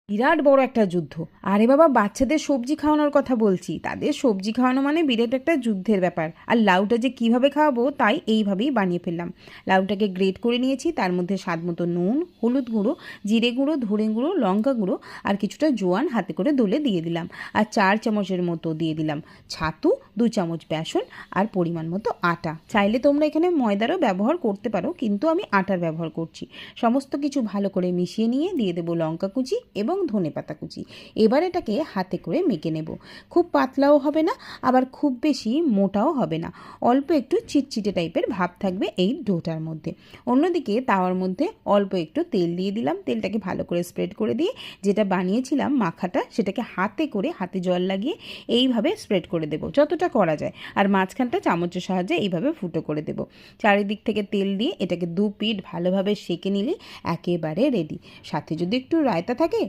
বিরাট বড় একটা যুদ্ধ। আরে বাবা, বাচ্চাদের সবজি খাওয়ানোর কথা বলছি, তাদের সবজি খাওয়ানো মানে বিরাট একটা যুদ্ধের ব্যাপার। আর লাউটা যে কিভাবে খাওয়াবো তাই এইভাবেই বানিয়ে ফেললাম। লাউটাকে গ্রেট করে নিয়েছি, তার মধ্যে স্বাদ মতো নুন, হলুদ গুঁড়ো, জিরে গুঁড়ো, ধনে গুঁড়ো, লঙ্কা গুঁড়ো আর কিছুটা জোয়ান হাতে করে দলে দিয়ে দিলাম। আর 4 চামচের মতো দিয়ে দিলাম ছাতু, 2 চামচ বেসন আর পরিমাণ মতো আটা। চাইলে তোমরা এখানে ময়দারও ব্যবহার করতে পারো, কিন্তু আমি আটার ব্যবহার করছি। সমস্ত কিছু ভালো করে মিশিয়ে নিয়ে দিয়ে দেবো লঙ্কা কুচি এবং ধনেপাতা কুচি। এবার এটাকে হাতে করে মেখে নেব। খুব পাতলাও হবে না, আবার খুব বেশি মোটাও হবে না, অল্প একটু চিটচিটে টাইপের ভাব থাকবে এই ডোটার মধ্যে। অন্যদিকে তাওয়ার মধ্যে অল্প একটু তেল দিয়ে দিলাম। তেলটাকে ভালো করে স্প্রেড করে দিয়ে যেটা বানিয়েছিলাম মাখাটা, সেটাকে হাতে করে, হাতে জল লাগিয়ে এইভাবে স্প্রেড করে দেবো যতটা করা যায়। আর মাঝখানটা চামচের সাহায্যে এইভাবে ফুটো করে দেবো। চারিদিক থেকে তেল দিয়ে এটাকে 2 পিঠ ভালোভাবে সেঁকে নিলে একেবারে রেডি। সাথে যদি একটু রায়তা থাকে